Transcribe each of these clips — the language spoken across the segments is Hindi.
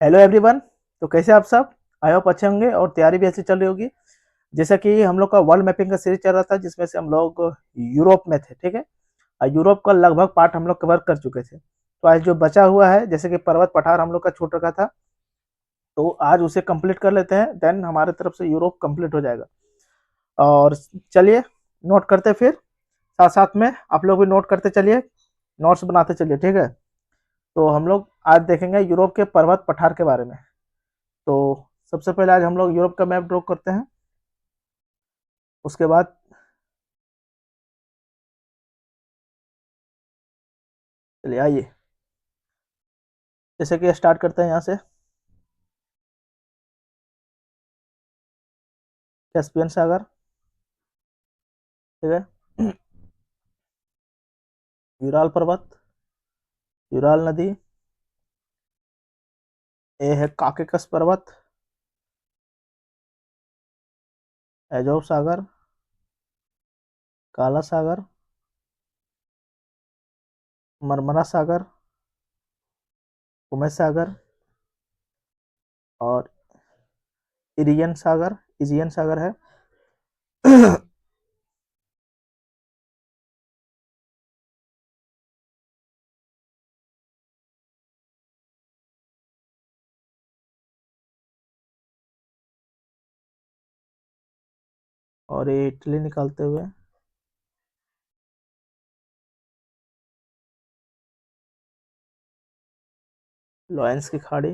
Hello everyone. तो कैसे आप सब? आई होप अच्छे होंगे और तैयारी भी ऐसी चल रही होगी। जैसा कि हम लोग का वर्ल्ड मैपिंग का सीरीज चल रहा था जिसमें से हम लोग यूरोप में थे, ठीक है। और यूरोप का लगभग पार्ट हम लोग कवर कर चुके थे। तो आज जो बचा हुआ है, जैसे कि पर्वत पठार हम लोग का छूट रखा था, तो आज उसे कंप्लीट कर लेते हैं, देन हमारे तरफ से यूरोप कंप्लीट हो जाएगा। और चलिए नोट करते फिर, साथ साथ में आप लोग भी नोट करते चलिए, नोट्स बनाते चलिए, ठीक है। तो हम लोग आज देखेंगे यूरोप के पर्वत पठार के बारे में। तो सबसे पहले आज हम लोग यूरोप का मैप ड्रॉ करते हैं। उसके बाद चलिए आइए, जैसे कि स्टार्ट करते हैं यहाँ से। कैस्पियन सागर, ठीक है। यूराल पर्वत, यूराल नदी। ये है काकेकस पर्वत, एजोव सागर, काला सागर, मरमरा सागर, कुमेस सागर, और इरियन सागर, इजियन सागर है। और ये इटली निकालते हुए लॉरेंस की खाड़ी,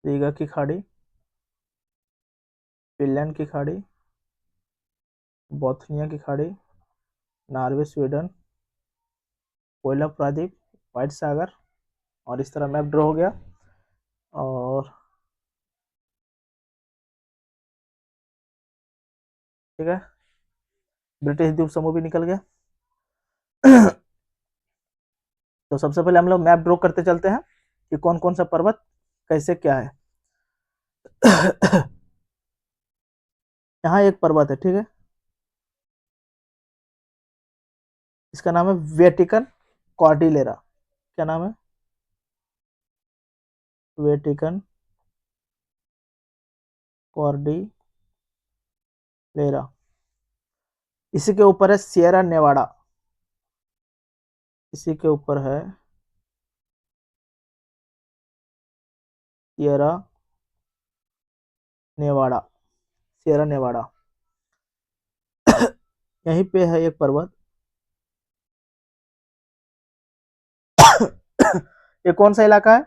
रीगा की खाड़ी, फिनलैंड की खाड़ी, बोथनिया की खाड़ी, नॉर्वे स्वीडन, कोयला प्रायद्वीप, व्हाइट सागर। और इस तरह मैप ड्रॉ हो गया। और ठीक है, ब्रिटिश द्वीप समूह भी निकल गया। तो सबसे पहले हम लोग मैप ड्रॉ करते चलते हैं कि कौन कौन सा पर्वत कैसे क्या है। यहाँ एक पर्वत है, ठीक है। इसका नाम है वेटिकन कॉर्डिलेरा। क्या नाम है? Vatican Cordillera. इसी के ऊपर है सियरा नेवाडा। इसी के ऊपर है सियरा नेवाडा, सियरा नेवाडा। यहीं पे है एक पर्वत। ये कौन सा इलाका है?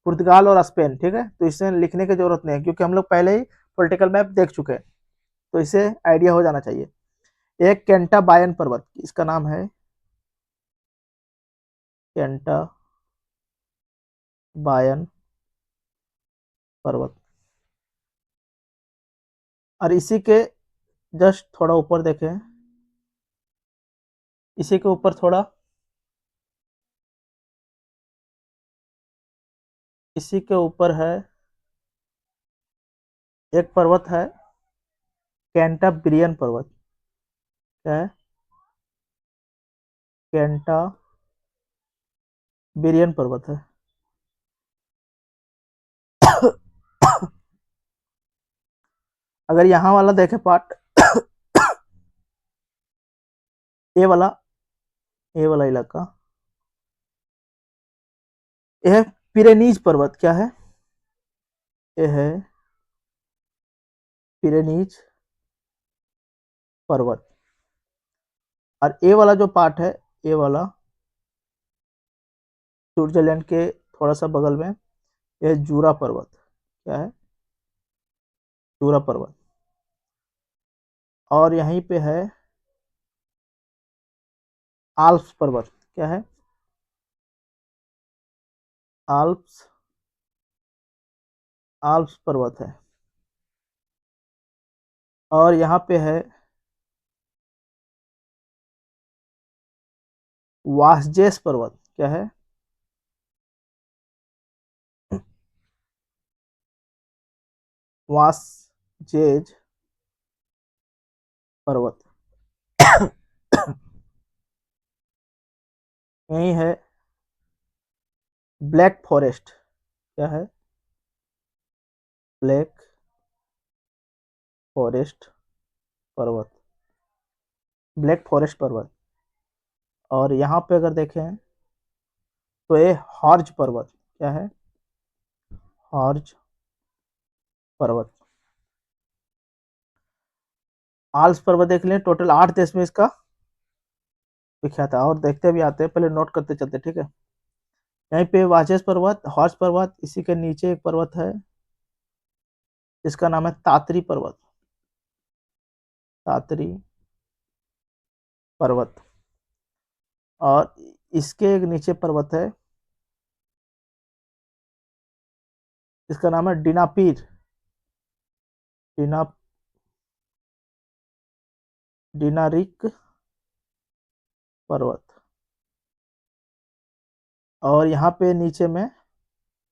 पुर्तगाल और स्पेन, ठीक है। तो इसे लिखने की जरूरत नहीं है क्योंकि हम लोग पहले ही पॉलिटिकल मैप देख चुके हैं, तो इसे आइडिया हो जाना चाहिए। एक कैंटा बायन पर्वत, इसका नाम है कैंटा बायन पर्वत। और इसी के जस्ट थोड़ा ऊपर देखें, इसी के ऊपर थोड़ा, इसी के ऊपर है एक पर्वत है कैंटाब्रियन पर्वत। क्या है? कैंटाब्रियन पर्वत है। अगर यहाँ वाला देखे पार्ट, ये वाला, ये वाला इलाका, यह है पिरेनीज पर्वत। क्या है? यह है पिरेनीज पर्वत। और ये वाला जो पार्ट है, ये वाला स्विट्जरलैंड के थोड़ा सा बगल में, यह जूरा पर्वत। क्या है? जूरा पर्वत। और यहीं पे है आल्प्स पर्वत। क्या है? आल्प्स, आल्प्स पर्वत है। और यहाँ पे है वासजेस पर्वत। क्या है? वासजेज पर्वत। यही है ब्लैक फॉरेस्ट। क्या है? ब्लैक फॉरेस्ट पर्वत, ब्लैक फॉरेस्ट पर्वत। और यहाँ पे अगर देखें तो ये हॉर्ज पर्वत। क्या है? हॉर्ज पर्वत। आल्स पर्वत देख लें, टोटल 8 देश में इसका विख्यात है। और देखते भी आते हैं, पहले नोट करते चलते, ठीक है। यहीं पे वाचेस पर्वत, हॉर्स पर्वत, इसी के नीचे एक पर्वत है जिसका नाम है तातरी पर्वत। तातरी पर्वत। और इसके एक नीचे पर्वत है जिसका नाम है डिनापीर। डिना डिनारिक पर्वत। और यहाँ पे नीचे में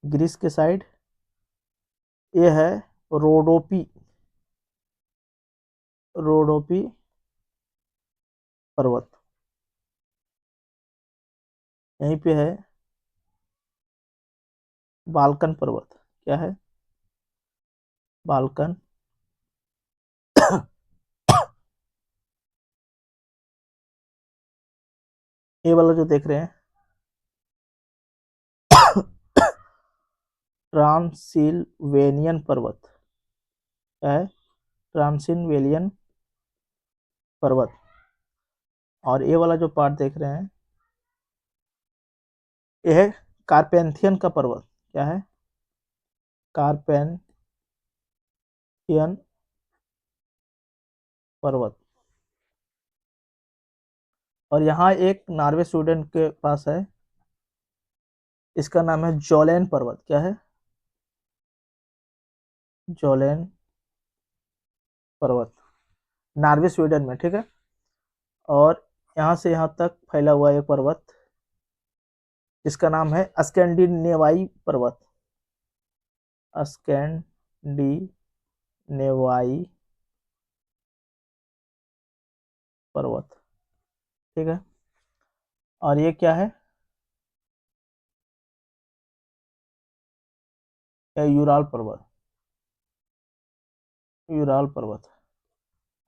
ग्रीस के साइड ये है रोडोपी। रोडोपी पर्वत। यहीं पे है बाल्कन पर्वत। क्या है? बाल्कन ये वाला जो देख रहे हैं ट्रांसिल्वेनियन पर्वत। क्या है? ट्रांसिल्वेनियन पर्वत। और ये वाला जो पार्ट देख रहे हैं ये है कारपेंथियन का पर्वत। क्या है? कारपेंथियन पर्वत। और यहाँ एक नॉर्वे स्वीडन के पास है, इसका नाम है जोलेन पर्वत। क्या है? जोलेन पर्वत, नॉर्वे स्वीडन में, ठीक है। और यहाँ से यहाँ तक फैला हुआ एक पर्वत जिसका नाम है स्कैंडिनेवाई पर्वत। स्कैंडिनेवाई पर्वत, ठीक है। और ये क्या है? ये यूराल पर्वत। यूराल पर्वत।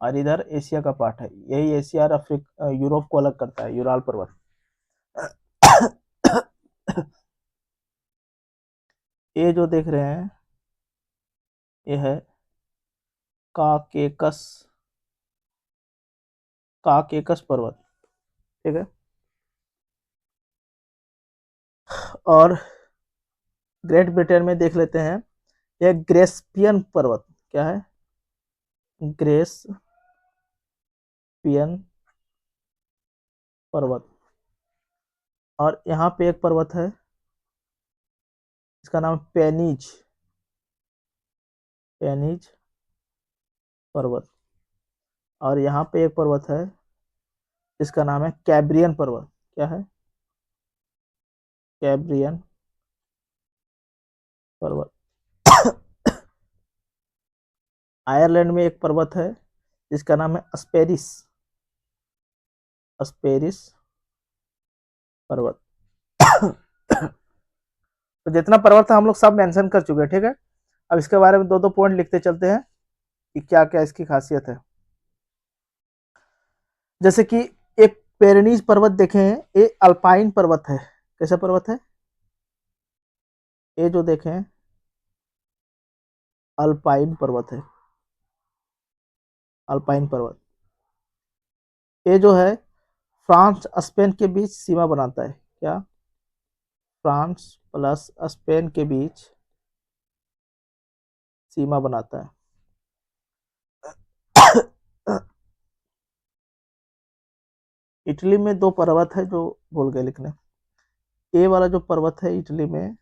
और इधर एशिया का पार्ट है, यही एशिया और अफ्रीका यूरोप को अलग करता है, यूराल पर्वत। ये जो देख रहे हैं ये है काकेकस, काकेकस पर्वत, ठीक है। और ग्रेट ब्रिटेन में देख लेते हैं, ये ग्रेसपियन पर्वत। क्या है? ग्रेसपियन पर्वत। और यहाँ पे एक पर्वत है इसका नाम पेनिज, पेनिज पर्वत। और यहाँ पे एक पर्वत है इसका नाम है कैब्रियन पर्वत। क्या है? कैब्रियन पर्वत। आयरलैंड में एक पर्वत है जिसका नाम है अस्पेरिस, अस्पेरिस पर्वत। तो जितना पर्वत था हम लोग सब मेंशन कर चुके हैं, ठीक है। अब इसके बारे में दो दो पॉइंट लिखते चलते हैं कि क्या क्या इसकी खासियत है। जैसे कि एक पेरेनीज पर्वत देखे हैं, ये अल्पाइन पर्वत है। कैसा पर्वत है? ये जो देखें अल्पाइन पर्वत है, अल्पाइन पर्वत। ये जो है फ्रांस स्पेन के बीच सीमा बनाता है। क्या? फ्रांस प्लस स्पेन के बीच सीमा बनाता है। इटली में दो पर्वत है जो भूल गए लिखने। ये वाला जो पर्वत है इटली में,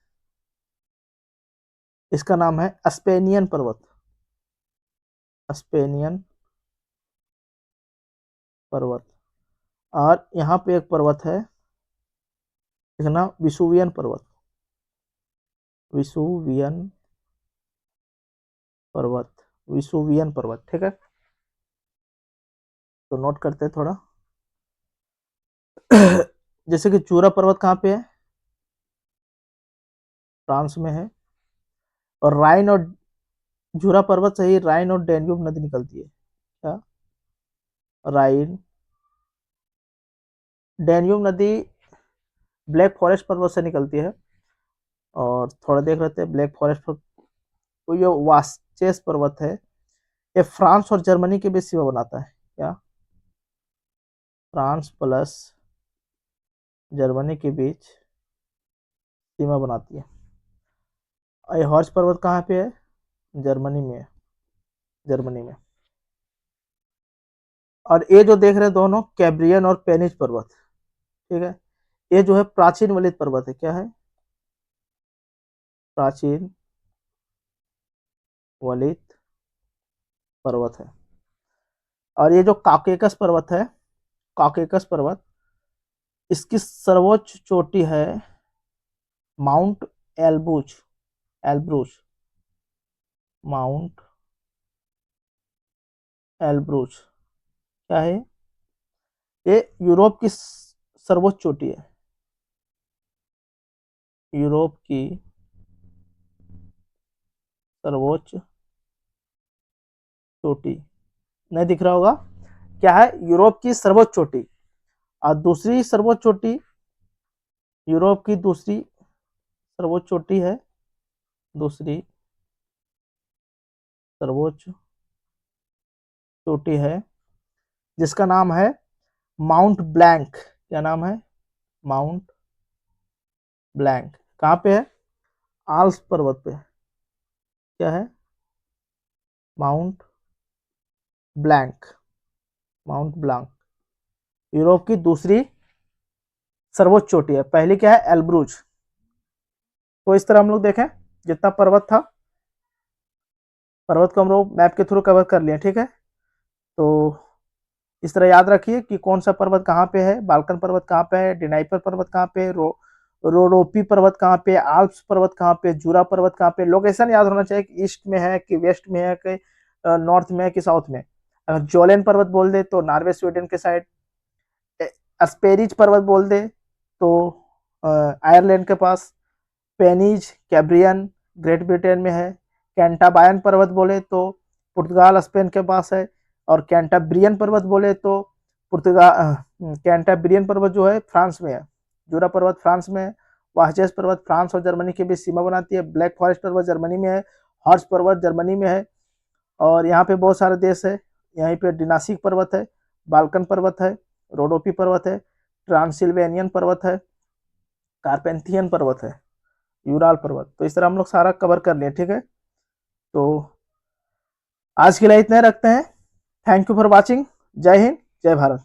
इसका नाम है स्पेनियन पर्वत। स्पेनियन पर्वत। और यहाँ पे एक पर्वत है इसका नाम विसुवियन पर्वत। विसुवियन पर्वत, विसुवियन पर्वत, ठीक है। तो नोट करते हैं थोड़ा। जैसे कि जूरा पर्वत कहाँ पे है? फ्रांस में है। और राइन और जूरा पर्वत से ही राइन और डैन्यूब नदी निकलती है। क्या? राइन, डैन्यूब नदी ब्लैक फॉरेस्ट पर्वत से निकलती है। और थोड़ा देख लेते हैं ब्लैक फॉरेस्ट पर, तो ये वास्चेस पर्वत है, ये फ्रांस और जर्मनी के बीच सीमा बनाता है। क्या? फ्रांस प्लस जर्मनी के बीच सीमा बनाती है। और ये हॉर्स पर्वत कहाँ पे है? जर्मनी में है, जर्मनी में। और ये जो देख रहे हैं दोनों कैब्रियन और पेनिस पर्वत, ठीक है, ये जो है प्राचीन वलित पर्वत है। क्या है? प्राचीन वलित पर्वत है। और ये जो काकेकस पर्वत है, काकेकस पर्वत, इसकी सर्वोच्च चोटी है mount Elburz, Elburz, mount Elburz. क्या है? ये यूरोप की सर्वोच्च चोटी है, यूरोप की सर्वोच्च चोटी। नहीं दिख रहा होगा? क्या है? यूरोप की सर्वोच्च चोटी। और दूसरी सर्वोच्च चोटी, यूरोप की दूसरी सर्वोच्च चोटी है, दूसरी सर्वोच्च चोटी है, जिसका नाम है माउंट ब्लैंक। क्या नाम है? Mount blank. कहाँ पे है? आल्प्स पर्वत पे। क्या है? Mount blank, mount blank Europe की दूसरी सर्वोच्च चोटी है। पहली क्या है? एल्ब्रूज। तो इस तरह हम लोग देखें, जितना पर्वत था, पर्वत को हम लोग मैप के थ्रू कवर कर लिए, ठीक है। तो इस तरह याद रखिए कि कौन सा पर्वत कहाँ पे है, बाल्कन पर्वत कहाँ पे है, डिनाइपर पर्वत कहाँ पे, रोडोपी पर्वत कहाँ पे, आल्प्स पर्वत कहाँ पे, जूरा पर्वत कहाँ पे। लोकेशन याद होना चाहिए कि ईस्ट में है कि वेस्ट में है कि नॉर्थ में है कि साउथ में। अगर जोलेन पर्वत बोल दे तो नॉर्वे स्वीडन के साइड, अस्पेरिज पर्वत बोल दे तो आयरलैंड के पास, पेनिज कैब्रियन ग्रेट ब्रिटेन में है, कैंटाबायन पर्वत बोले तो पुर्तगाल स्पेन के पास है, और कैंटाब्रियन पर्वत बोले तो पुर्तगाल, कैंटाब्रियन पर्वत जो है फ्रांस में है, जूरा पर्वत फ्रांस में है, वाहचेस पर्वत फ्रांस और जर्मनी के बीच सीमा बनाती है, ब्लैक फॉरेस्ट पर्वत जर्मनी में है, हॉर्स पर्वत जर्मनी में है। और यहाँ पे बहुत सारे देश है, यहीं पे डिनासिक पर्वत है, बाल्कन पर्वत है, रोडोपी पर्वत है, ट्रांसिल्वेनियन पर्वत है, कार्पेंथियन पर्वत है, यूराल पर्वत। तो इस तरह हम लोग सारा कवर कर लिए, ठीक है। तो आज के लिए इतने रखते हैं। Thank you for watching. जय हिंद, जय भारत।